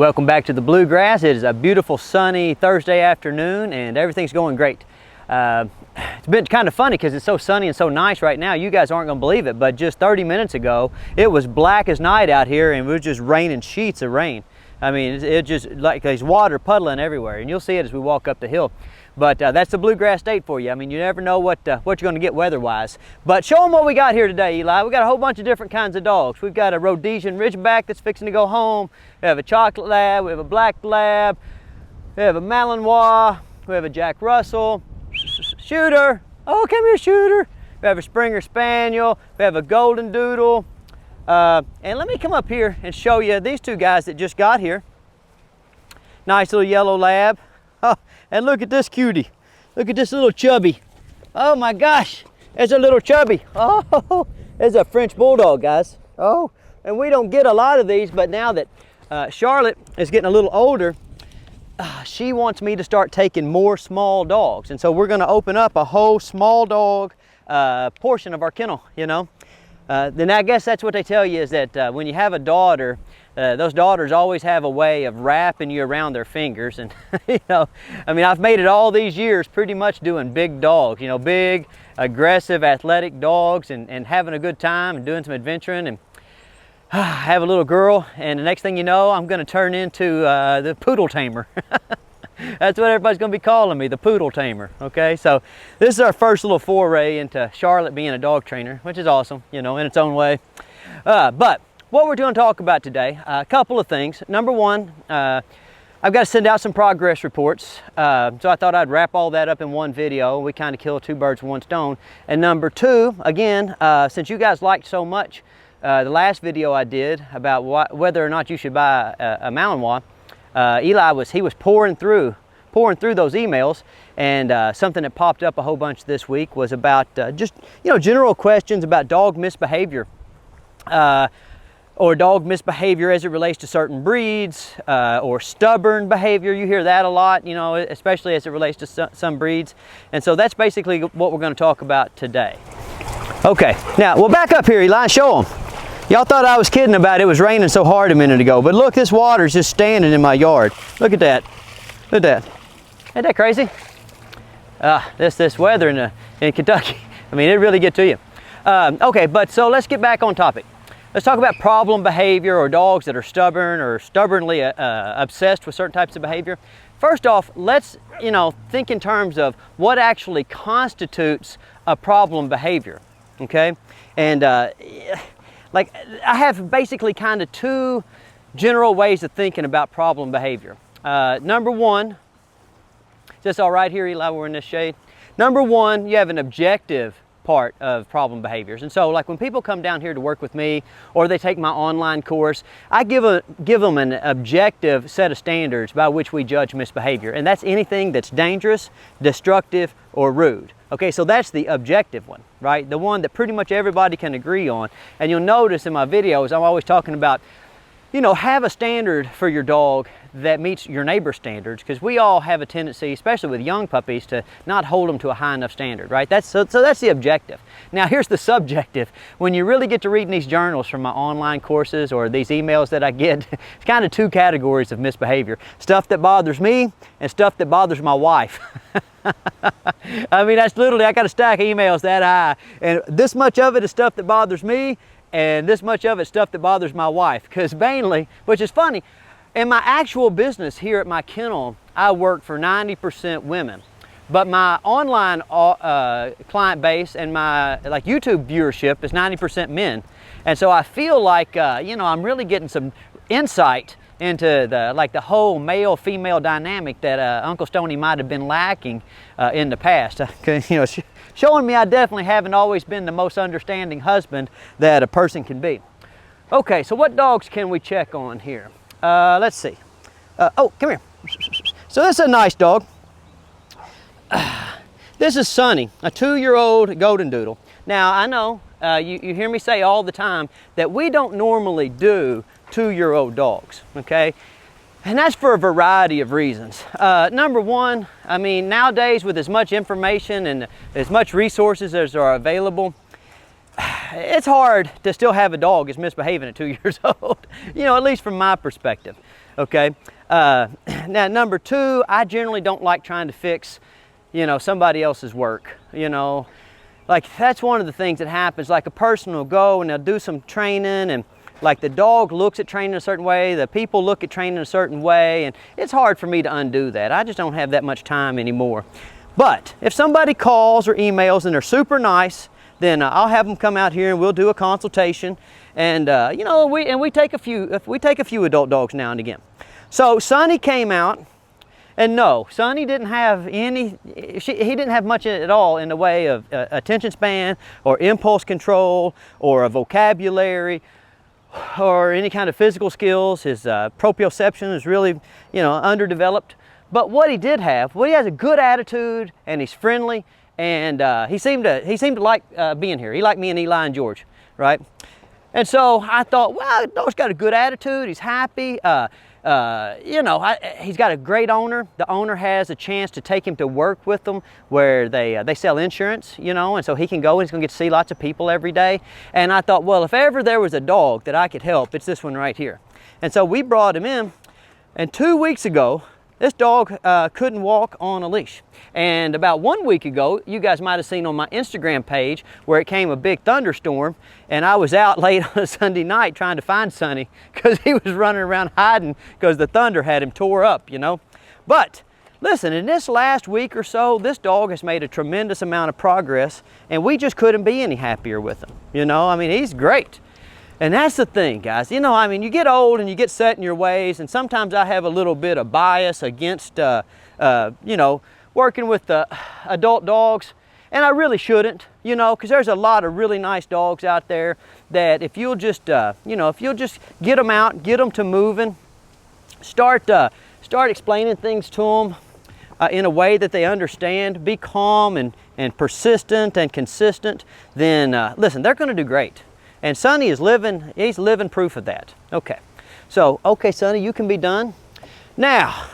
Welcome back to the Bluegrass. It is a beautiful sunny Thursday afternoon and everything's going great. It's been kind of funny because it's so sunny and so nice right now. You guys aren't going to believe it, but just 30 minutes ago it was black as night out here and it was just raining sheets of rain. I mean, it just like there's water puddling everywhere, and you'll see it as we walk up the hill. But that's the Bluegrass state for you. I mean, you never know what you're going to get weather-wise. But show them what we got here today, Eli. We got a whole bunch of different kinds of dogs. We've got a Rhodesian Ridgeback that's fixing to go home. We have a Chocolate Lab. We have a Black Lab. We have a Malinois. We have a Jack Russell. Shooter. Oh, come here, Shooter. We have a Springer Spaniel. We have a Golden Doodle. And let me come up here and show you these two guys that just got here. Nice little yellow lab. Oh, and look at this cutie. Look at this little chubby. Oh my gosh, there's a little chubby. Oh, there's a French Bulldog, guys. Oh, and we don't get a lot of these, but now that Charlotte is getting a little older, she wants me to start taking more small dogs. And so we're gonna open up a whole small dog portion of our kennel, you know. Then I guess that's what they tell you is that when you have a daughter, those daughters always have a way of wrapping you around their fingers. And, you know, I mean, I've made it all these years pretty much doing big dogs, you know, big, aggressive, athletic dogs and having a good time and doing some adventuring. And I have a little girl, and the next thing you know, I'm going to turn into the poodle tamer. That's what everybody's going to be calling me, the poodle tamer, okay? So this is our first little foray into Charlotte being a dog trainer, which is awesome, you know, in its own way. But what we're going to talk about today, a couple of things. Number one, I've got to send out some progress reports. So I thought I'd wrap all that up in one video. We kind of kill two birds with one stone. And number two, again, since you guys liked so much the last video I did about whether or not you should buy a Malinois, Eli was pouring through those emails, and something that popped up a whole bunch this week was about just, you know, general questions about dog misbehavior, or dog misbehavior as it relates to certain breeds, or stubborn behavior. You hear that a lot, you know, especially as it relates to some breeds. And so that's basically what we're going to talk about today. Okay, now we'll back up here, Eli, and show them. Y'all thought I was kidding about it was raining so hard a minute ago, but look, this water's just standing in my yard. Look at that. Look at that. Ain't that crazy? This weather in Kentucky, I mean, it really get to you. Okay, but so let's get back on topic. Let's talk about problem behavior, or dogs that are stubborn or stubbornly obsessed with certain types of behavior. First off, let's, you know, think in terms of what actually constitutes a problem behavior, okay? And like, I have basically kind of two general ways of thinking about problem behavior. Number one, is this all right here, Eli, we're in this shade? Number one, you have an objective part of problem behaviors. And so, like, when people come down here to work with me, or they take my online course, I give them an objective set of standards by which we judge misbehavior. And that's anything that's dangerous, destructive, or rude. Okay, so that's the objective one, right? The one that pretty much everybody can agree on. And you'll notice in my videos, I'm always talking about, you know, have a standard for your dog that meets your neighbor's standards, because we all have a tendency, especially with young puppies, to not hold them to a high enough standard, right? So that's the objective. Now here's the subjective. When you really get to reading these journals from my online courses or these emails that I get, it's kind of two categories of misbehavior. Stuff that bothers me and stuff that bothers my wife. I mean, that's literally, I got a stack of emails that high, and this much of it is stuff that bothers me, and this much of it stuff that bothers my wife. Because mainly, which is funny, in my actual business here at my kennel, I work for 90% women. But my online client base and my YouTube viewership is 90% men. And so I feel like, you know, I'm really getting some insight into the whole male-female dynamic that Uncle Stonnie might have been lacking in the past. You know, showing me I definitely haven't always been the most understanding husband that a person can be. Okay, so what dogs can we check on here? Let's see. Oh, come here. So this is a nice dog. This is Stonnie, a 2-year-old Golden Doodle. Now, I know you hear me say all the time that we don't normally do 2-year-old dogs, okay? And that's for a variety of reasons. Number one, I mean, nowadays with as much information and as much resources as are available, it's hard to still have a dog that's misbehaving at 2 years old, you know, at least from my perspective, okay? Now, number two, I generally don't like trying to fix, you know, somebody else's work, you know? Like, that's one of the things that happens. Like, a person will go and they'll do some training, and like the dog looks at training a certain way, the people look at training a certain way, and it's hard for me to undo that. I just don't have that much time anymore. But if somebody calls or emails and they're super nice, then I'll have them come out here and we'll do a consultation. And you know, we take a few adult dogs now and again. So Stonnie came out, and no, Stonnie didn't have he didn't have much at all in the way of attention span or impulse control or a vocabulary or any kind of physical skills. His proprioception is really, you know, underdeveloped. But what he did have, well, he has a good attitude, and he's friendly, and he seemed to like being here. He liked me and Eli and George, right? And so I thought, well, the dog's got a good attitude. He's happy. You know, he's got a great owner. The owner has a chance to take him to work with them where they sell insurance, you know, and so he can go and he's gonna get to see lots of people every day. And I thought, well, if ever there was a dog that I could help, it's this one right here. And so we brought him in, and 2 weeks ago, this dog couldn't walk on a leash. And about 1 week ago, you guys might have seen on my Instagram page where it came a big thunderstorm, and I was out late on a Sunday night trying to find Stonnie because he was running around hiding because the thunder had him tore up, you know. But listen, in this last week or so, this dog has made a tremendous amount of progress, and we just couldn't be any happier with him, you know. I mean, he's great. And that's the thing, guys. You know, I mean, you get old and you get set in your ways, and sometimes I have a little bit of bias against, you know, working with adult dogs, and I really shouldn't, you know, because there's a lot of really nice dogs out there that if you'll just, you know, if you'll just get them out, get them to moving, start explaining things to them in a way that they understand, be calm and persistent and consistent, then listen, they're going to do great. And Stonnie is he's living proof of that. Okay, so, okay, Stonnie, you can be done. Now,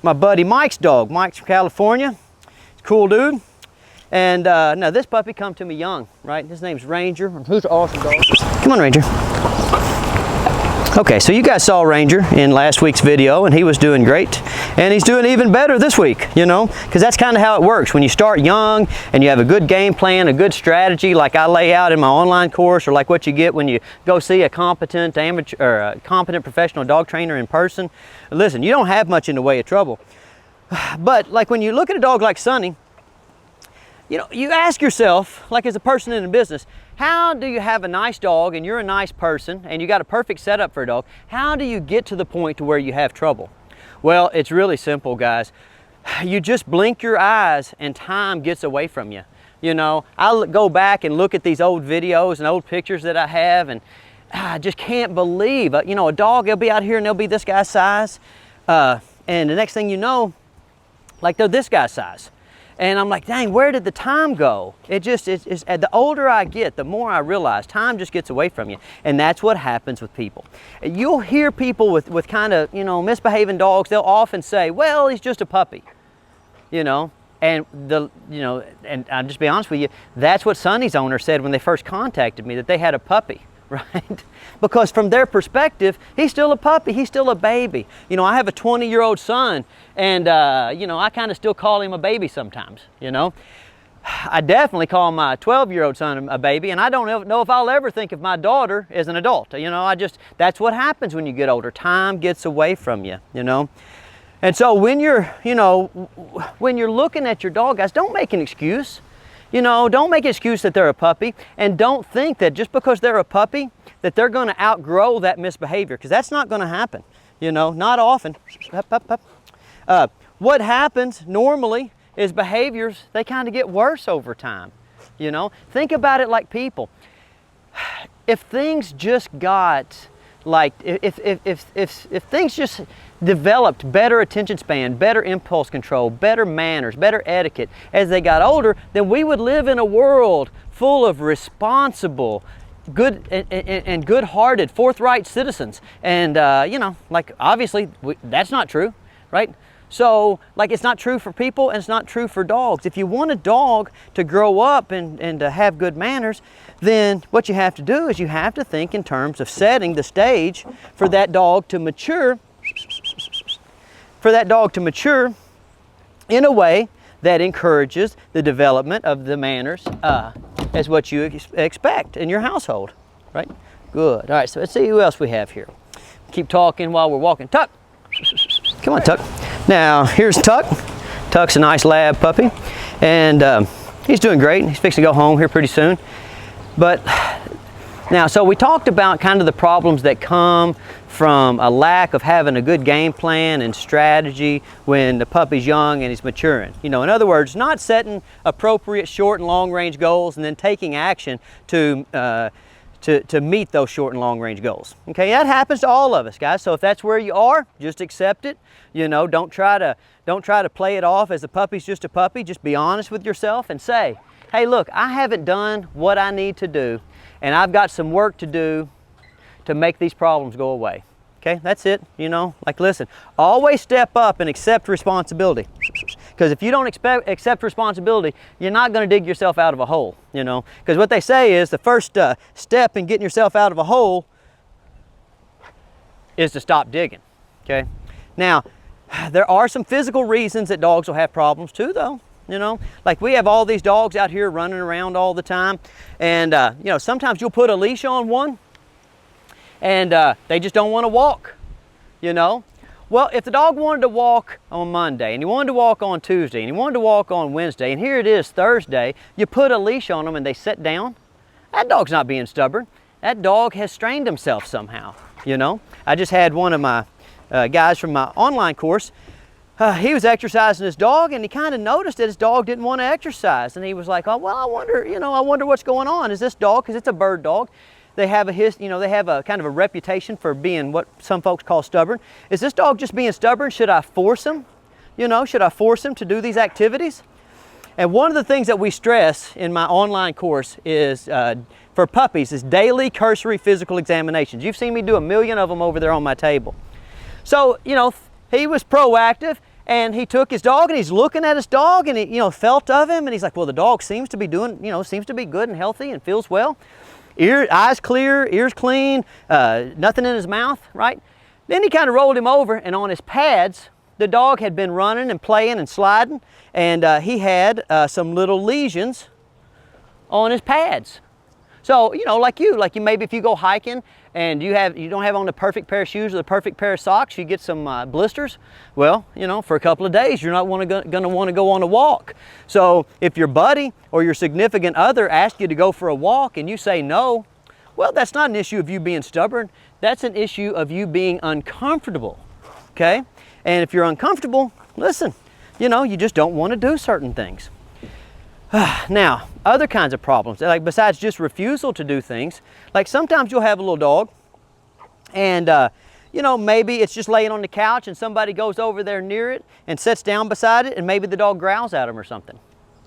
my buddy Mike's dog. Mike's from California. He's a cool dude. And now this puppy come to me young, right? His name's Ranger. Who's an awesome dog? Come on, Ranger. Okay, so you guys saw Ranger in last week's video, and he was doing great. And he's doing even better this week, you know, because that's kind of how it works. When you start young and you have a good game plan, a good strategy, like I lay out in my online course, or like what you get when you go see a competent amateur or a competent professional dog trainer in person. Listen, you don't have much in the way of trouble. But like when you look at a dog like Stonnie, you know, you ask yourself, like as a person in the business, how do you have a nice dog and you're a nice person and you got a perfect setup for a dog? How do you get to the point to where you have trouble? Well, it's really simple, guys. You just blink your eyes and time gets away from you. You know, I'll go back and look at these old videos and old pictures that I have, and I just can't believe, you know, a dog, they'll be out here and they'll be this guy's size. And the next thing you know, like they're this guy's size. And I'm like, dang, where did the time go? It's the older I get, the more I realize time just gets away from you. And that's what happens with people. You'll hear people with kind of, you know, misbehaving dogs, they'll often say, well, he's just a puppy, you know. And and I'll just be honest with you, that's what Stonnie's owner said when they first contacted me, that they had a puppy, right? Because from their perspective, he's still a puppy, he's still a baby. You know, I have a 20-year-old son, and you know, I kind of still call him a baby sometimes, you know. I definitely call my 12-year-old son a baby, and I don't know if I'll ever think of my daughter as an adult. You know, that's what happens when you get older. Time gets away from you, you know. And so when you're looking at your dog, guys, don't make an excuse. You know, don't make an excuse that they're a puppy, and don't think that just because they're a puppy that they're going to outgrow that misbehavior, because that's not going to happen. You know, not often. What happens normally is behaviors, they kind of get worse over time. You know, think about it like people. If things just got like, if things just developed better attention span, better impulse control, better manners, better etiquette as they got older, then we would live in a world full of responsible, good and good-hearted, forthright citizens. And you know, like obviously that's not true, right? So, like, it's not true for people and it's not true for dogs. If you want a dog to grow up and to have good manners, then what you have to do is you have to think in terms of setting the stage for that dog to mature, in a way that encourages the development of the manners as what you expect in your household, right? Good. All right, so let's see who else we have here. Keep talking while we're walking. Tuck. Come on, Tuck. Now, here's Tuck. Tuck's a nice lab puppy, and he's doing great. He's fixing to go home here pretty soon. But now, so we talked about kind of the problems that come from a lack of having a good game plan and strategy when the puppy's young and he's maturing. You know, in other words, not setting appropriate short and long range goals and then taking action to meet those short and long range goals. Okay, that happens to all of us, guys. So if that's where you are, just accept it. You know, don't try to play it off as a puppy's just a puppy. Just be honest with yourself and say, hey, look, I haven't done what I need to do, and I've got some work to do to make these problems go away. Okay, that's it. You know, like, listen, always step up and accept responsibility. Because if you don't accept responsibility, you're not going to dig yourself out of a hole, you know. Because what they say is the first step in getting yourself out of a hole is to stop digging, okay? Now, there are some physical reasons that dogs will have problems too, though. You know, like we have all these dogs out here running around all the time. And, you know, sometimes you'll put a leash on one and they just don't want to walk, you know. Well, if the dog wanted to walk on Monday, and he wanted to walk on Tuesday, and he wanted to walk on Wednesday, and here it is Thursday, you put a leash on them and they sit down, that dog's not being stubborn. That dog has strained himself somehow, you know. I just had one of my guys from my online course, he was exercising his dog, and he kind of noticed that his dog didn't want to exercise. And he was like, oh, well, I wonder what's going on. Is this dog, because it's a bird dog, they have a kind of a reputation for being what some folks call stubborn. Is this dog just being stubborn? Should I force him? You know, should I force him to do these activities? And one of the things that we stress in my online course is, for puppies, is daily cursory physical examinations. You've seen me do 1 million of them over there on my table. So, you know, he was proactive, and he took his dog and he's looking at his dog, and he, you know, felt of him, and he's like, well, the dog seems to be doing, you know, seems to be good and healthy and feels well. Eyes clear, ears clean, nothing in his mouth, right? Then he kind of rolled him over, and on his pads, the dog had been running and playing and sliding, and he had some little lesions on his pads. So, you know, like you maybe if you go hiking and you don't have on the perfect pair of shoes or the perfect pair of socks, you get some blisters. Well, you know, for a couple of days, you're not going to want to go on a walk. So if your buddy or your significant other asks you to go for a walk and you say no, well, that's not an issue of you being stubborn. That's an issue of you being uncomfortable, okay? And if you're uncomfortable, listen, you know, you just don't want to do certain things. Now, other kinds of problems, like besides just refusal to do things, like sometimes you'll have a little dog and, you know, maybe it's just laying on the couch and somebody goes over there near it and sits down beside it, and maybe the dog growls at him or something,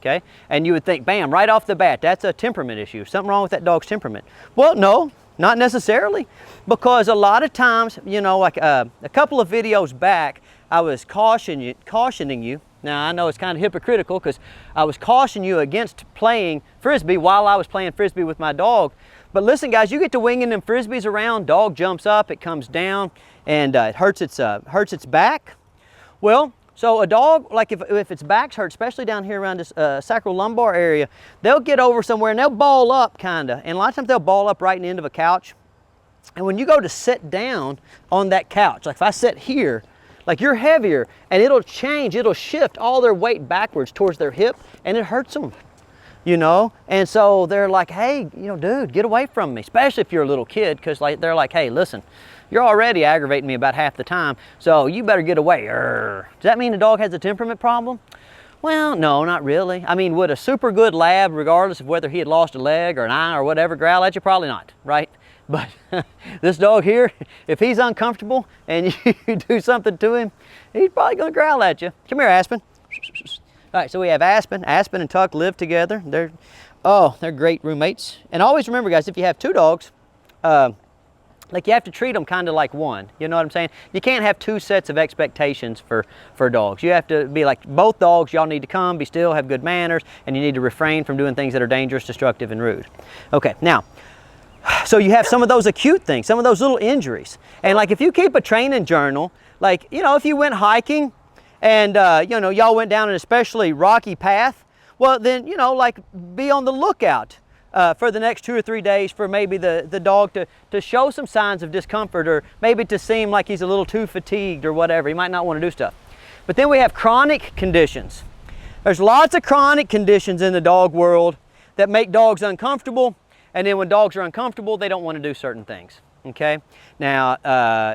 okay? And you would think, bam, right off the bat, that's a temperament issue. Something wrong with that dog's temperament. Well, no, not necessarily, because a lot of times, you know, like a couple of videos back, I was cautioning you. Now, I know it's kind of hypocritical because I was cautioning you against playing Frisbee while I was playing Frisbee with my dog. But listen, guys, you get to winging them Frisbees around, dog jumps up, it comes down, and it hurts its back. Well, so a dog, like if its back's hurt, especially down here around this sacrolumbar area, they'll get over somewhere and they'll ball up kind of. And a lot of times they'll ball up right in the end of a couch. And when you go to sit down on that couch, like if I sit here, like you're heavier, and it'll shift all their weight backwards towards their hip, and it hurts them, you know? And so they're like, hey, you know, dude, get away from me, especially if you're a little kid, because like they're like, hey, listen, you're already aggravating me about half the time, so you better get away. Does that mean the dog has a temperament problem? Well, no, not really. I mean, would a super good lab, regardless of whether he had lost a leg or an eye or whatever, growl at you? Probably not, right? But this dog here, if he's uncomfortable and you do something to him, he's probably going to growl at you. Come here, Aspen. All right, so we have Aspen. Aspen and Tuck live together. They're great roommates. And always remember, guys, if you have two dogs, like you have to treat them kind of like one. You know what I'm saying? You can't have two sets of expectations for dogs. You have to be like, both dogs, y'all need to come, be still, have good manners, and you need to refrain from doing things that are dangerous, destructive, and rude. Okay, now, so you have some of those acute things, some of those little injuries. And like if you keep a training journal, like, you know, if you went hiking and, you know, y'all went down an especially rocky path, well then, you know, like be on the lookout for the next 2 or 3 days for maybe the dog to show some signs of discomfort, or maybe to seem like he's a little too fatigued or whatever. He might not want to do stuff. But then we have chronic conditions. There's lots of chronic conditions in the dog world that make dogs uncomfortable, and then when dogs are uncomfortable, they don't want to do certain things. Okay? Now,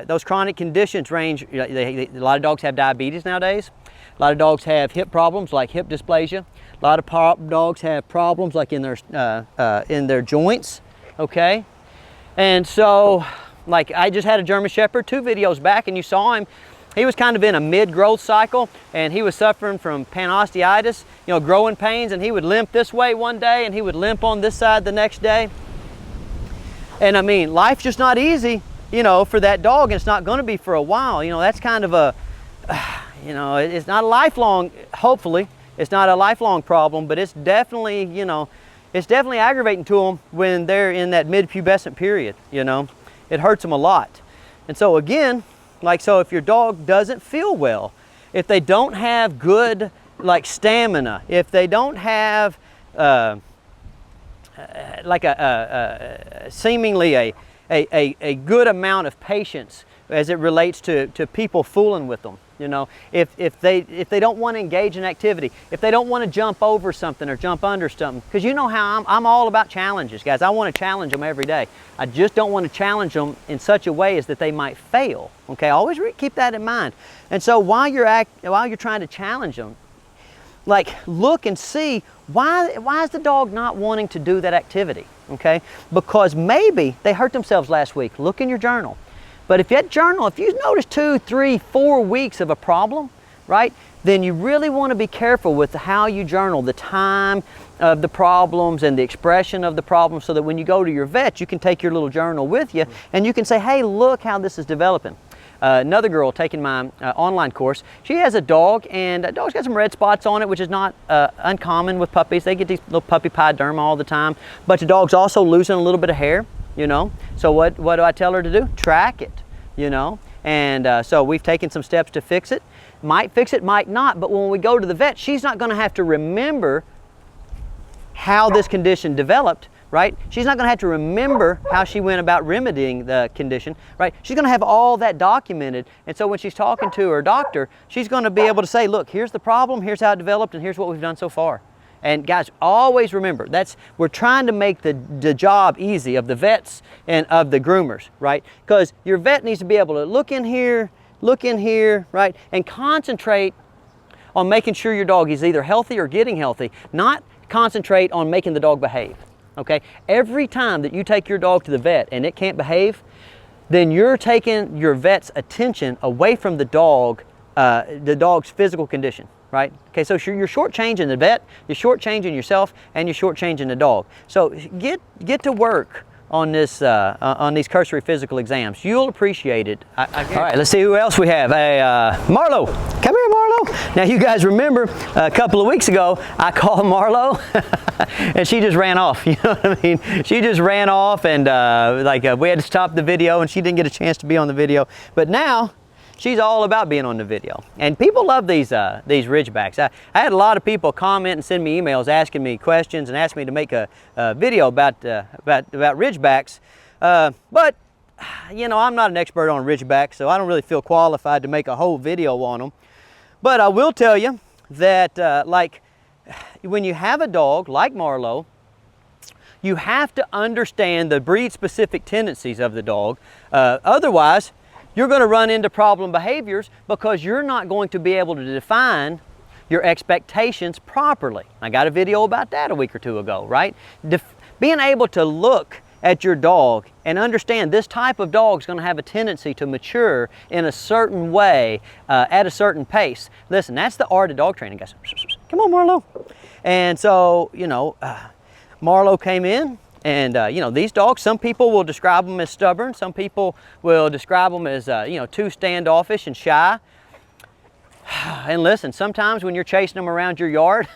those chronic conditions range, a lot of dogs have diabetes nowadays. A lot of dogs have hip problems like hip dysplasia. A lot of dogs have problems like in their joints, okay? And so, like I just had a German Shepherd 2 videos back, and you saw him. He was kind of in a mid-growth cycle, and he was suffering from panosteitis, you know, growing pains, and he would limp this way one day, and he would limp on this side the next day. And I mean, life's just not easy, you know, for that dog, and it's not going to be for a while. You know, that's kind of a, you know, it's not a lifelong, hopefully, it's not a lifelong problem, but it's definitely, you know, it's definitely aggravating to them when they're in that mid-pubescent period, you know. It hurts them a lot. And so again, like, so if your dog doesn't feel well, if they don't have good, like, stamina, if they don't have, like seemingly a good amount of patience as it relates to people fooling with them, you know, if they don't want to engage in activity, if they don't want to jump over something or jump under something, because you know how I'm all about challenges, guys. I want to challenge them every day. I just don't want to challenge them in such a way as that they might fail. Okay, always keep that in mind. And so while you're trying to challenge them, like, look and see why is the dog not wanting to do that activity, okay? Because maybe they hurt themselves last week. Look in your journal. But if you notice 2, 3, 4 weeks of a problem, right, then you really want to be careful with how you journal, the time of the problems and the expression of the problems, so that when you go to your vet, you can take your little journal with you and you can say, hey, look how this is developing. Another girl taking my online course, she has a dog, and the dog's got some red spots on it, which is not uncommon with puppies. They get these little puppy pyoderma all the time, but the dog's also losing a little bit of hair, you know. So what do I tell her to do? Track it, you know. And so we've taken some steps to fix it. Might fix it, might not, but when we go to the vet, she's not going to have to remember how this condition developed, right? She's not going to have to remember how she went about remedying the condition, right? She's going to have all that documented, and so when she's talking to her doctor, she's going to be able to say, look, here's the problem, here's how it developed, and here's what we've done so far. And guys, always remember, we're trying to make the job easy of the vets and of the groomers, right? Because your vet needs to be able to look in here, right? And concentrate on making sure your dog is either healthy or getting healthy, not concentrate on making the dog behave. Okay, every time that you take your dog to the vet and it can't behave, then you're taking your vet's attention away from the dog's physical condition, right? Okay, so you're shortchanging the vet, you're shortchanging yourself, and you're shortchanging the dog. So get to work on this on these cursory physical exams. You'll appreciate it. All right, let's see who else we have. Hey, Marlo, come here, Marlo. Now you guys remember a couple of weeks ago I called Marlo and she just ran off. You know what I mean? She just ran off, and we had to stop the video, and she didn't get a chance to be on the video. But now she's all about being on the video, and people love these Ridgebacks. I had a lot of people comment and send me emails asking me questions and asking me to make a video about Ridgebacks. But you know, I'm not an expert on Ridgebacks, so I don't really feel qualified to make a whole video on them. But I will tell you that like when you have a dog like Marlo, you have to understand the breed-specific tendencies of the dog. Otherwise, you're going to run into problem behaviors because you're not going to be able to define your expectations properly. I got a video about that a week or two ago, right? Being able to look at your dog and understand this type of dog is going to have a tendency to mature in a certain way at a certain pace. Listen, that's the art of dog training, guys. Come on, Marlo. And so, you know, Marlo came in And you know, these dogs, some people will describe them as stubborn. Some people will describe them as you know, too standoffish and shy. And listen, sometimes when you're chasing them around your yard,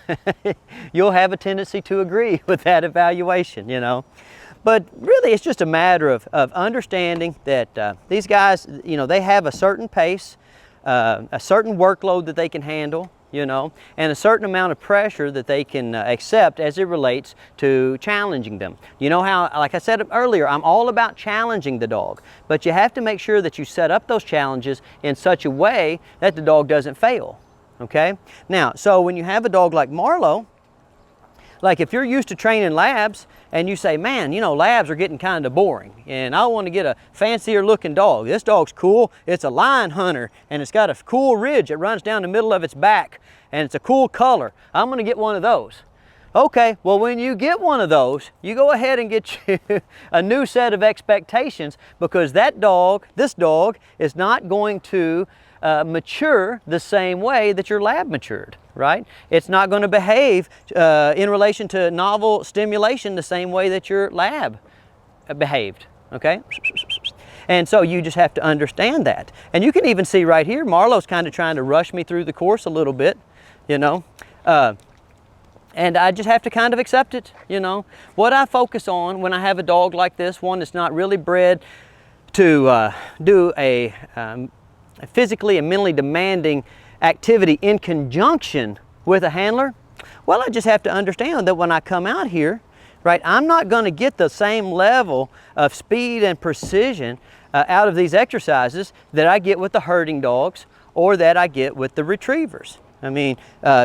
you'll have a tendency to agree with that evaluation, you know. But really, it's just a matter of understanding that these guys, you know, they have a certain pace, a certain workload that they can handle, you know, and a certain amount of pressure that they can accept as it relates to challenging them. You know how, like I said earlier, I'm all about challenging the dog, but you have to make sure that you set up those challenges in such a way that the dog doesn't fail, okay? Now, so when you have a dog like Marlowe, like if you're used to training labs and you say, man, you know, labs are getting kind of boring and I want to get a fancier looking dog. This dog's cool. It's a lion hunter and it's got a cool ridge that runs down the middle of its back and it's a cool color. I'm going to get one of those. Okay, well, when you get one of those, you go ahead and get you a new set of expectations, because that dog, this dog, is not going to mature the same way that your lab matured, right? It's not going to behave in relation to novel stimulation the same way that your lab behaved, okay? And so you just have to understand that. And you can even see right here, Marlowe's kind of trying to rush me through the course a little bit, you know? And I just have to kind of accept it, you know. What I focus on when I have a dog like this, one that's not really bred to do a physically and mentally demanding activity in conjunction with a handler, well, I just have to understand that when I come out here, right, I'm not going to get the same level of speed and precision out of these exercises that I get with the herding dogs or that I get with the retrievers. I mean,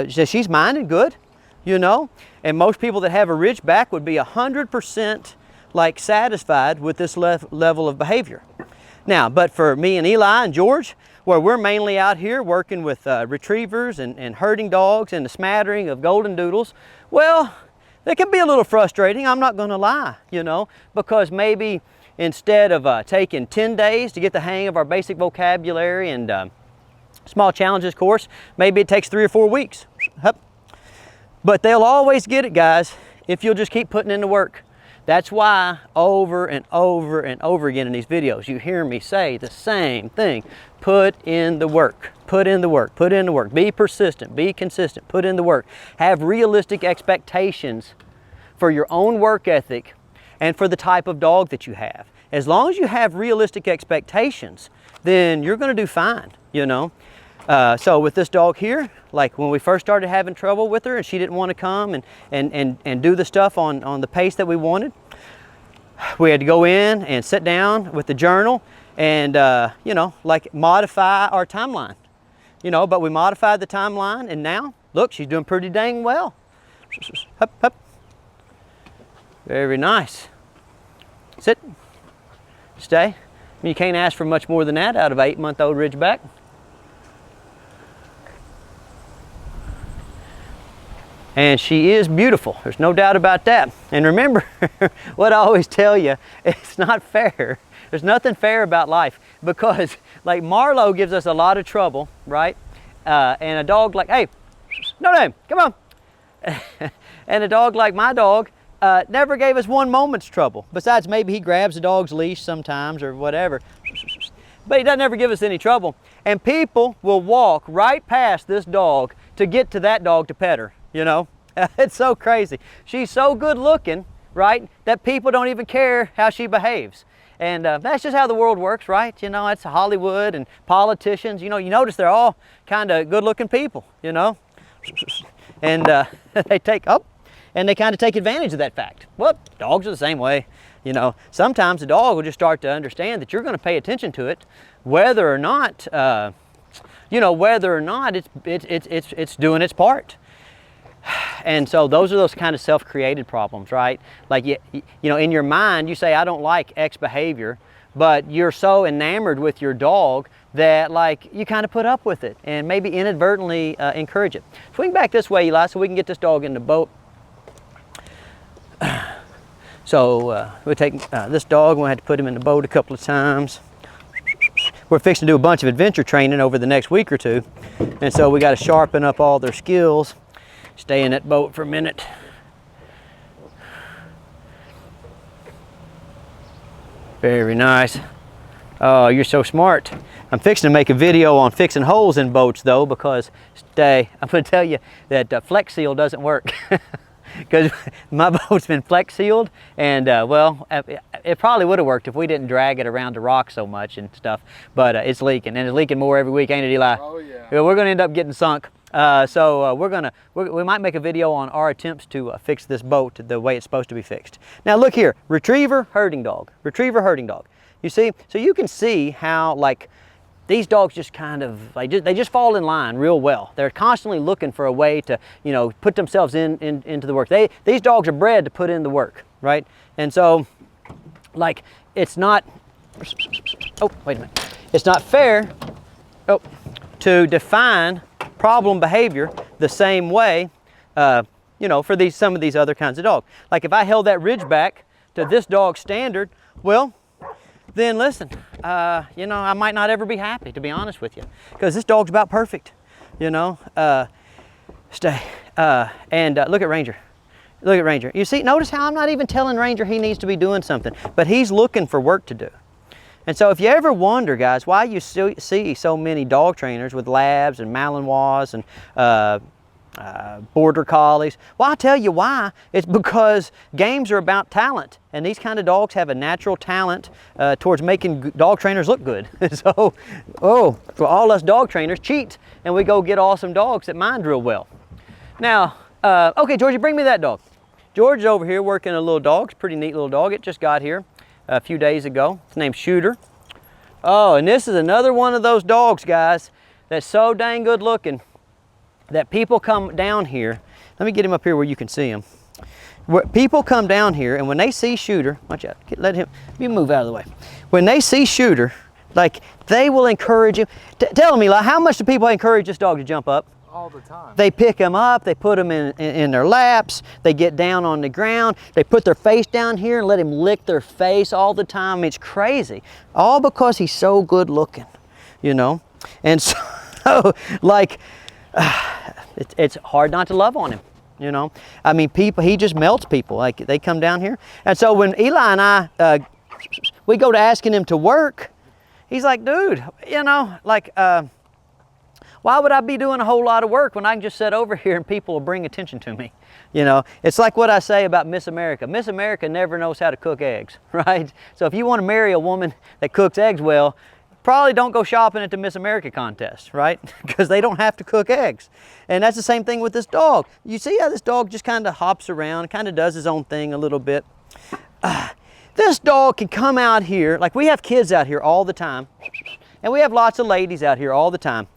she's minded good, you know, and most people that have a ridgeback would be 100% like satisfied with this level of behavior. Now, but for me and Eli and George, where we're mainly out here working with retrievers and herding dogs and a smattering of golden doodles, well, it can be a little frustrating, I'm not going to lie, you know, because maybe instead of taking 10 days to get the hang of our basic vocabulary and small challenges course, maybe it takes 3 or 4 weeks. But they'll always get it, guys, if you'll just keep putting in the work. That's why over and over and over again in these videos, you hear me say the same thing. Put in the work, put in the work, put in the work. Be persistent, be consistent, put in the work. Have realistic expectations for your own work ethic and for the type of dog that you have. As long as you have realistic expectations, then you're going to do fine, you know. So with this dog here, like when we first started having trouble with her and she didn't want to come and do the stuff on the pace that we wanted, we had to go in and sit down with the journal and, you know, like modify our timeline, you know, but we modified the timeline and now, look, she's doing pretty dang well. Hup, hup. Very nice. Sit, stay. I mean, you can't ask for much more than that out of an 8-month-old Ridgeback. And she is beautiful. There's no doubt about that. And remember what I always tell you, it's not fair. There's nothing fair about life, because like Marlowe gives us a lot of trouble, right? And a dog like, hey, no name, come on. And a dog like my dog never gave us 1 moment's trouble. Besides maybe he grabs the dog's leash sometimes or whatever. But he doesn't ever give us any trouble. And people will walk right past this dog to get to that dog to pet her. You know, it's so crazy. She's so good looking, right, that people don't even care how she behaves. And that's just how the world works, right? You know, it's Hollywood and politicians. You know, you notice they're all kind of good looking people, you know. And they take, and they kind of take advantage of that fact. Well, dogs are the same way. You know, sometimes the dog will just start to understand that you're going to pay attention to it, whether or not, you know, whether or not it's doing its part. And so those are those kind of self-created problems, right? Like, you know, in your mind, you say, I don't like X behavior, but you're so enamored with your dog that, like, you kind of put up with it and maybe inadvertently encourage it. Swing back this way, Eli, so we can get this dog in the boat. So we'll take this dog, we'll have to put him in the boat a couple of times. We're fixing to do a bunch of adventure training over the next week or two. And so we got to sharpen up all their skills. Stay in that boat for a minute. Very nice. Oh, you're so smart. I'm fixing to make a video on fixing holes in boats though, because I'm going to tell you that Flex Seal doesn't work. Because my boat's been Flex Sealed, and well, it probably would have worked if we didn't drag it around the rock so much and stuff, but it's leaking, and it's leaking more every week, ain't it, Eli? Oh yeah. We're going to end up getting sunk. So we might make a video on our attempts to fix this boat the way it's supposed to be fixed. Now look here, retriever, herding dog. Retriever, herding dog. You see? So you can see how, like, these dogs just kind of, they just fall in line real well. They're constantly looking for a way to, you know, put themselves into the work. These dogs are bred to put in the work, right? And so, like, it's not, oh, wait a minute. It's not fair, to define problem behavior the same way, you know, for some of these other kinds of dogs. Like if I held that Ridgeback to this dog's standard, well, then listen, you know, I might not ever be happy, to be honest with you, because this dog's about perfect, you know. Stay. Look at Ranger. Look at Ranger. You see, notice how I'm not even telling Ranger he needs to be doing something, but he's looking for work to do. And so if you ever wonder, guys, why you see so many dog trainers with Labs and Malinois and Border Collies, well, I'll tell you why. It's because games are about talent, and these kind of dogs have a natural talent towards making dog trainers look good. So, for all us dog trainers cheat, and we go get awesome dogs that mind real well. Now, okay, Georgie, bring me that dog. George's over here working a little dog. It's a pretty neat little dog. It just got here a few days ago. It's named Shooter. Oh, and this is another one of those dogs, guys, that's so dang good looking that people come down here. Let me get him up here where you can see him. People come down here, and when they see Shooter, watch out, you move out of the way. When they see Shooter, like, they will encourage him. Tell me, like, how much do people encourage this dog to jump up? All the time. They pick him up, they put him in their laps, they get down on the ground, they put their face down here and let him lick their face all the time. It's crazy. All because he's so good looking, you know? And so, like, it's hard not to love on him, you know? I mean, he just melts people. Like, they come down here. And so when Eli and I, we go to asking him to work, he's like, dude, you know, like, why would I be doing a whole lot of work when I can just sit over here and people will bring attention to me? You know, it's like what I say about Miss America. Miss America never knows how to cook eggs, right? So if you want to marry a woman that cooks eggs well, probably don't go shopping at the Miss America contest, right? Because they don't have to cook eggs. And that's the same thing with this dog. You see how this dog just kind of hops around, kind of does his own thing a little bit. This dog can come out here, like we have kids out here all the time, and we have lots of ladies out here all the time.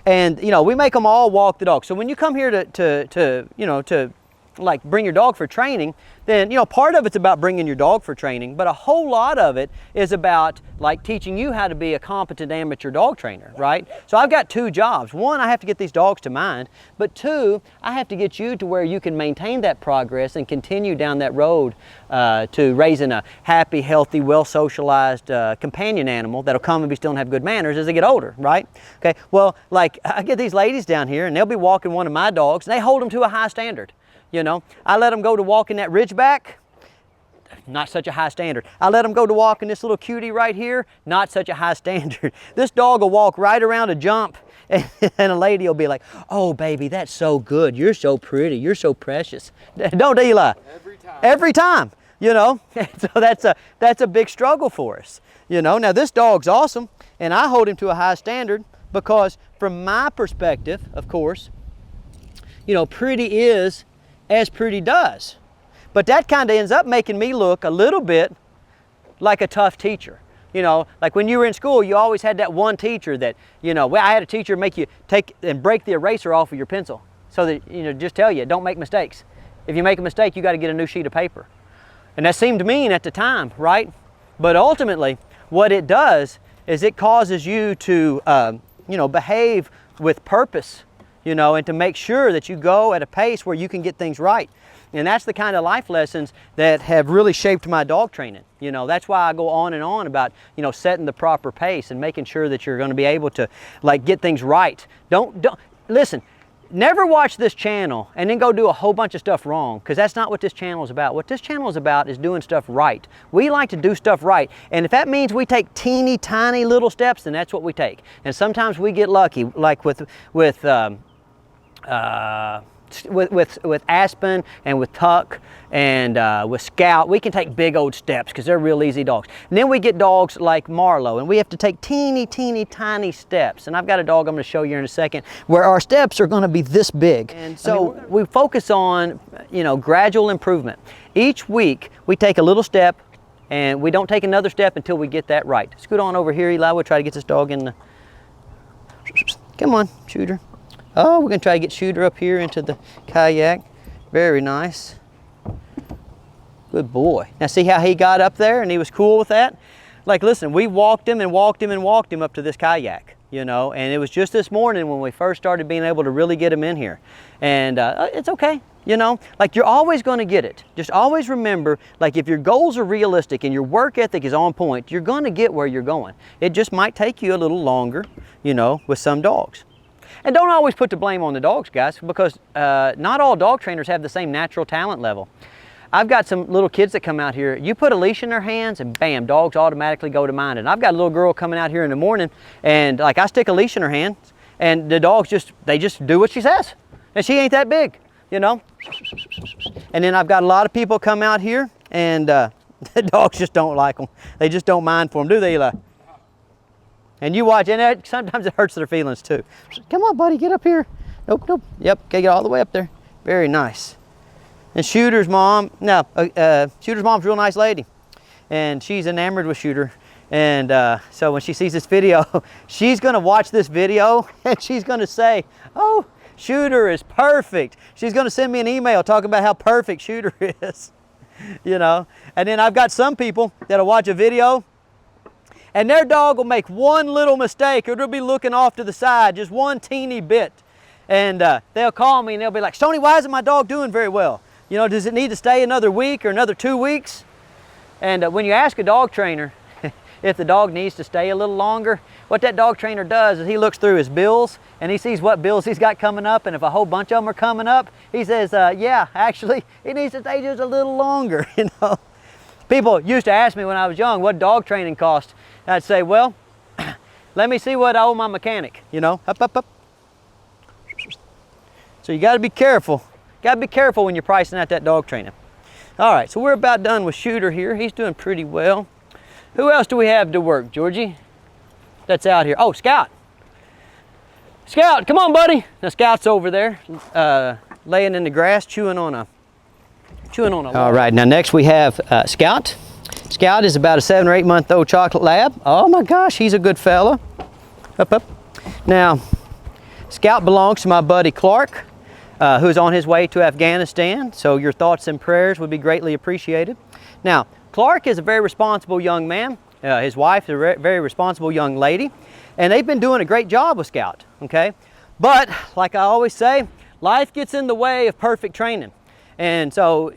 And, you know, we make them all walk the dog. So when you come here to like bring your dog for training, then, you know, part of it's about bringing your dog for training, but a whole lot of it is about like teaching you how to be a competent amateur dog trainer, right? So I've got two jobs. One, I have to get these dogs to mind, but two, I have to get you to where you can maintain that progress and continue down that road to raising a happy, healthy, well-socialized companion animal that'll come and be still and have good manners as they get older, right? Okay, well, like I get these ladies down here and they'll be walking one of my dogs and they hold them to a high standard. You know, I let them go to walking that Ridgeback, not such a high standard. I let them go to walking this little cutie right here, not such a high standard. This dog will walk right around a jump and a lady will be like, oh baby, that's so good. You're so pretty. You're so precious. Don't Eli? Every time. Every time, you know. So that's a big struggle for us. You know, now this dog's awesome and I hold him to a high standard because from my perspective, of course, you know, pretty is as pretty does. But that kind of ends up making me look a little bit like a tough teacher. You know, like when you were in school, you always had that one teacher that, you know, well, I had a teacher make you take and break the eraser off of your pencil so that, you know, just tell you, don't make mistakes. If you make a mistake, you got to get a new sheet of paper. And that seemed mean at the time, right? But ultimately, what it does is it causes you to, you know, behave with purpose, you know, and to make sure that you go at a pace where you can get things right. And that's the kind of life lessons that have really shaped my dog training. You know, that's why I go on and on about, you know, setting the proper pace and making sure that you're going to be able to, like, get things right. Don't listen, never watch this channel and then go do a whole bunch of stuff wrong, because that's not what this channel is about. What this channel is about is doing stuff right. We like to do stuff right, and if that means we take teeny tiny little steps, then that's what we take. And sometimes we get lucky, like with Aspen and with Tuck and with Scout. We can take big old steps because they're real easy dogs. And then we get dogs like Marlowe, and we have to take teeny tiny steps. And I've got a dog I'm going to show you in a second where our steps are going to be this big. And so we focus on, you know, gradual improvement. Each week we take a little step, and we don't take another step until we get that right. Scoot on over here, Eli. We'll try to get this dog in the... Come on, Shooter. Oh, we're going to try to get Shooter up here into the kayak. Very nice. Good boy. Now see how he got up there and he was cool with that? Like, listen, we walked him and walked him and walked him up to this kayak, you know, and it was just this morning when we first started being able to really get him in here. And it's okay, you know, like, you're always going to get it. Just always remember, like, if your goals are realistic and your work ethic is on point, you're going to get where you're going. It just might take you a little longer, you know, with some dogs. And don't always put the blame on the dogs, guys, because not all dog trainers have the same natural talent level. I've got some little kids that come out here, you put a leash in their hands and bam, dogs automatically go to mine. And I've got a little girl coming out here in the morning, and like, I stick a leash in her hands and the dogs they just do what she says. And she ain't that big, you know. And then I've got a lot of people come out here, and the dogs just don't like them. They just don't mind for them, do they, Eli? And you watch, and sometimes it hurts their feelings too. Come on, buddy, get up here. Nope, nope. Yep, okay, get all the way up there. Very nice. And Shooter's mom, Shooter's mom's a real nice lady, and she's enamored with Shooter. And so when she sees this video, she's gonna watch this video and she's gonna say, oh, Shooter is perfect. She's gonna send me an email talking about how perfect Shooter is, you know. And then I've got some people that'll watch a video and their dog will make one little mistake, or they'll be looking off to the side, just one teeny bit. And they'll call me and they'll be like, Stonnie, why isn't my dog doing very well? You know, does it need to stay another week or another 2 weeks? And when you ask a dog trainer if the dog needs to stay a little longer, what that dog trainer does is he looks through his bills and he sees what bills he's got coming up, and if a whole bunch of them are coming up, he says, yeah, actually, he needs to stay just a little longer, you know. People used to ask me when I was young, what dog training cost? I'd say, well, let me see what I owe my mechanic, you know, up, up, up. So you got to be careful. Got to be careful when you're pricing out that dog training. All right, so we're about done with Shooter here. He's doing pretty well. Who else do we have to work, Georgie? That's out here. Oh, Scout. Scout, come on, buddy. Now Scout's over there, laying in the grass, chewing on a All right, now next we have Scout. Scout is about a 7 or 8 month old chocolate lab. Oh my gosh, he's a good fella. Up, up. Now, Scout belongs to my buddy Clark, who's on his way to Afghanistan, so your thoughts and prayers would be greatly appreciated. Now, Clark is a very responsible young man. His wife is a very responsible young lady, and they've been doing a great job with Scout, okay? But, like I always say, life gets in the way of perfect training. And so,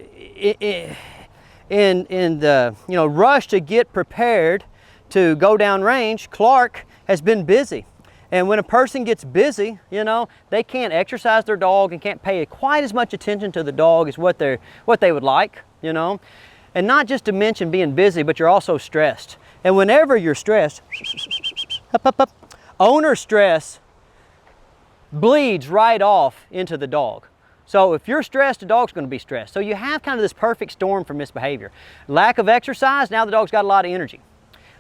in the rush to get prepared to go down range, Clark has been busy. And when a person gets busy, you know, they can't exercise their dog and can't pay quite as much attention to the dog as what they would like, you know. And not just to mention being busy, but you're also stressed. And whenever you're stressed, up, up, up, owner stress bleeds right off into the dog. So if you're stressed, the dog's going to be stressed. So you have kind of this perfect storm for misbehavior. Lack of exercise, now the dog's got a lot of energy.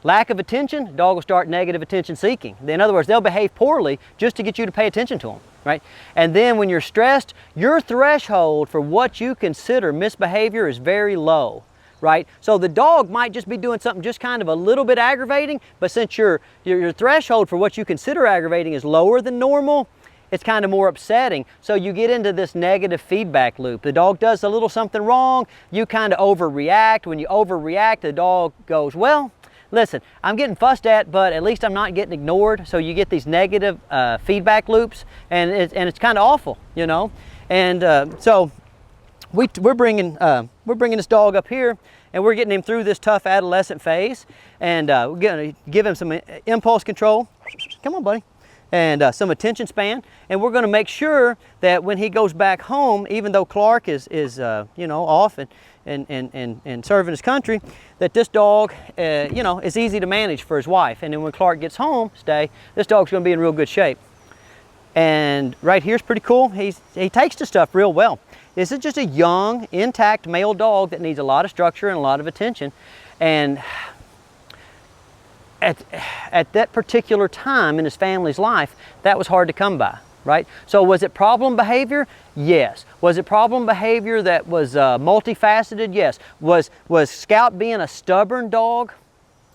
Lack of attention, the dog will start negative attention seeking. In other words, they'll behave poorly just to get you to pay attention to them, right? And then when you're stressed, your threshold for what you consider misbehavior is very low, right? So the dog might just be doing something just kind of a little bit aggravating, but since your threshold for what you consider aggravating is lower than normal, it's kind of more upsetting. So you get into this negative feedback loop. The dog does a little something wrong, you kind of overreact. When you overreact, the dog goes, well, listen, I'm getting fussed at, but at least I'm not getting ignored. So you get these negative feedback loops, and it's kind of awful, you know. And so we're bringing this dog up here, and we're getting him through this tough adolescent phase, and we're going to give him some impulse control. Come on, buddy. and some attention span. And we're going to make sure that when he goes back home, even though Clark is you know, off and serving his country, that this dog, you know, is easy to manage for his wife. And then when Clark gets home, this dog's going to be in real good shape. And right here's pretty cool. He takes to stuff real well. This is just a young, intact male dog that needs a lot of structure and a lot of attention. And at that particular time in his family's life, that was hard to come by, right? So was it problem behavior? Yes. Was it problem behavior that was multifaceted? Yes. Was Scout being a stubborn dog?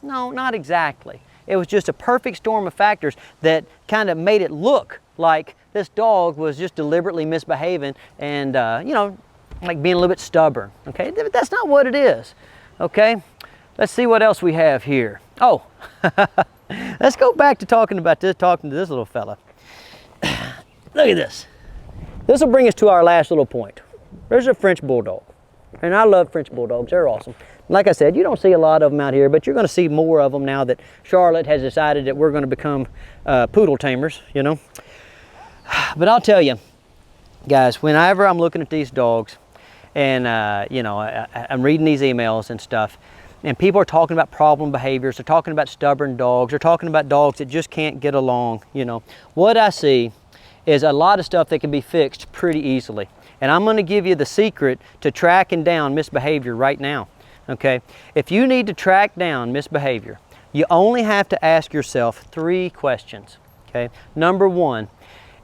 No, not exactly. It was just a perfect storm of factors that kind of made it look like this dog was just deliberately misbehaving and, you know, like being a little bit stubborn, okay? But that's not what it is, okay? Let's see what else we have here. Oh, let's go back to talking to this little fella. Look at this. This will bring us to our last little point. There's a French Bulldog, and I love French Bulldogs. They're awesome. Like I said, you don't see a lot of them out here, but you're going to see more of them now that Charlotte has decided that we're going to become poodle tamers, you know. But I'll tell you, guys, whenever I'm looking at these dogs and, you know, I'm reading these emails and stuff, and people are talking about problem behaviors, they're talking about stubborn dogs, they're talking about dogs that just can't get along, you know. What I see is a lot of stuff that can be fixed pretty easily. And I'm going to give you the secret to tracking down misbehavior right now, okay? If you need to track down misbehavior, you only have to ask yourself 3 questions, okay? Number 1,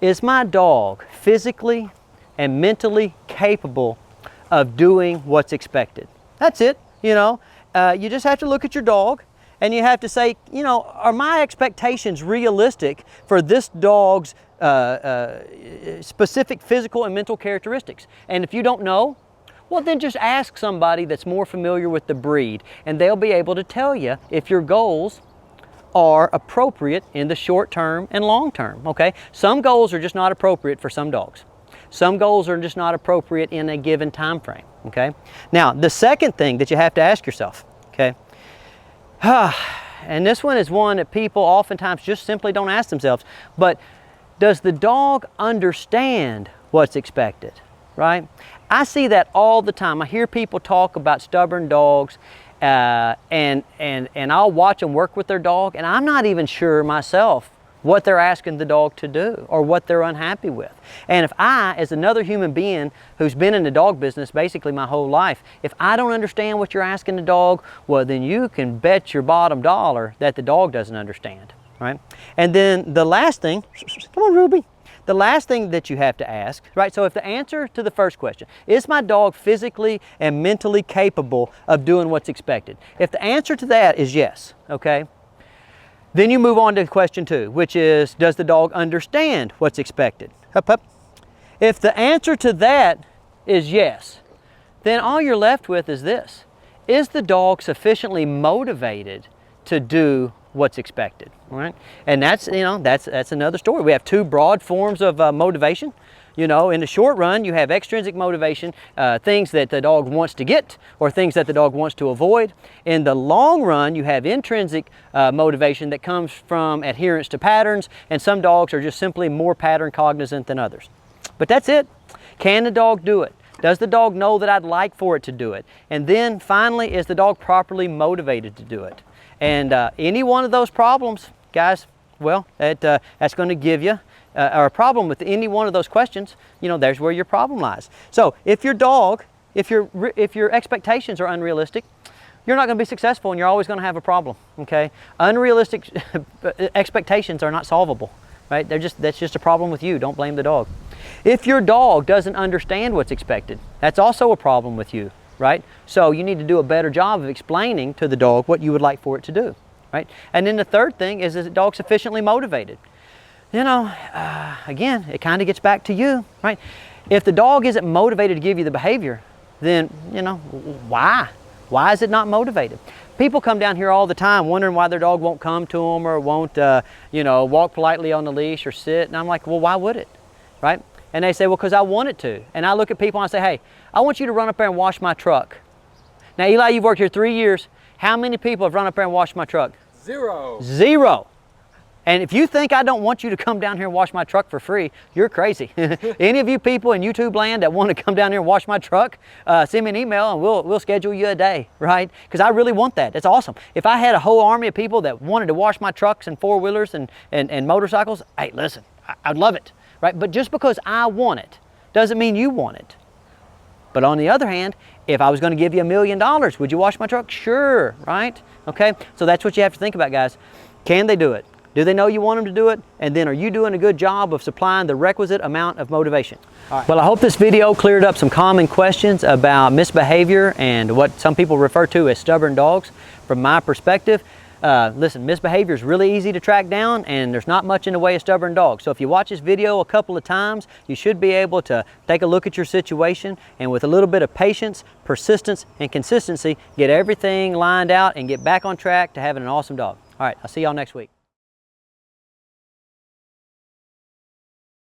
is my dog physically and mentally capable of doing what's expected? That's it, you know. You just have to look at your dog and you have to say, you know, are my expectations realistic for this dog's specific physical and mental characteristics? And if you don't know, well, then just ask somebody that's more familiar with the breed, and they'll be able to tell you if your goals are appropriate in the short term and long term, okay? Some goals are just not appropriate for some dogs. Some goals are just not appropriate in a given time frame, okay? Now, the second thing that you have to ask yourself, okay? And this one is one that people oftentimes just simply don't ask themselves, but does the dog understand what's expected, right? I see that all the time. I hear people talk about stubborn dogs, and I'll watch them work with their dog, and I'm not even sure myself what they're asking the dog to do or what they're unhappy with. And if I, as another human being who's been in the dog business basically my whole life, if I don't understand what you're asking the dog, well, then you can bet your bottom dollar that the dog doesn't understand, right? And then the last thing, come on, Ruby. The last thing that you have to ask, right? So if the answer to the first question, is my dog physically and mentally capable of doing what's expected? If the answer to that is yes, okay, then you move on to question 2, which is, does the dog understand what's expected? Hup, hup. If the answer to that is yes, then all you're left with is this. Is the dog sufficiently motivated to do what's expected, right? And that's, you know, that's another story. We have 2 broad forms of motivation. You know, in the short run, you have extrinsic motivation, things that the dog wants to get or things that the dog wants to avoid. In the long run, you have intrinsic motivation that comes from adherence to patterns, and some dogs are just simply more pattern cognizant than others. But that's it. Can the dog do it? Does the dog know that I'd like for it to do it? And then finally, is the dog properly motivated to do it? And any one of those problems, guys, well, that's going to give you or a problem with any one of those questions, you know, there's where your problem lies. So if your dog, if your expectations are unrealistic, you're not going to be successful and you're always going to have a problem, okay? Unrealistic expectations are not solvable, right? That's just a problem with you. Don't blame the dog. If your dog doesn't understand what's expected, that's also a problem with you, right? So you need to do a better job of explaining to the dog what you would like for it to do, right? And then the third thing is the dog sufficiently motivated? You know, again, it kind of gets back to you, right? If the dog isn't motivated to give you the behavior, then, you know, why? Why is it not motivated? People come down here all the time wondering why their dog won't come to them or won't, you know, walk politely on the leash or sit. And I'm like, well, why would it, right? And they say, well, because I want it to. And I look at people and I say, hey, I want you to run up there and wash my truck. Now, Eli, you've worked here 3 years. How many people have run up there and washed my truck? 0. 0. And if you think I don't want you to come down here and wash my truck for free, you're crazy. Any of you people in YouTube land that want to come down here and wash my truck, send me an email and we'll schedule you a day, right? Because I really want that. That's awesome. If I had a whole army of people that wanted to wash my trucks and four-wheelers and motorcycles, hey, listen, I'd love it, right? But just because I want it doesn't mean you want it. But on the other hand, if I was going to give you $1 million, would you wash my truck? Sure, right? Okay, so that's what you have to think about, guys. Can they do it? Do they know you want them to do it? And then are you doing a good job of supplying the requisite amount of motivation? All right. Well, I hope this video cleared up some common questions about misbehavior and what some people refer to as stubborn dogs. From my perspective, listen, misbehavior is really easy to track down and there's not much in the way of stubborn dogs. So if you watch this video a couple of times, you should be able to take a look at your situation and with a little bit of patience, persistence, and consistency, get everything lined out and get back on track to having an awesome dog. All right, I'll see y'all next week.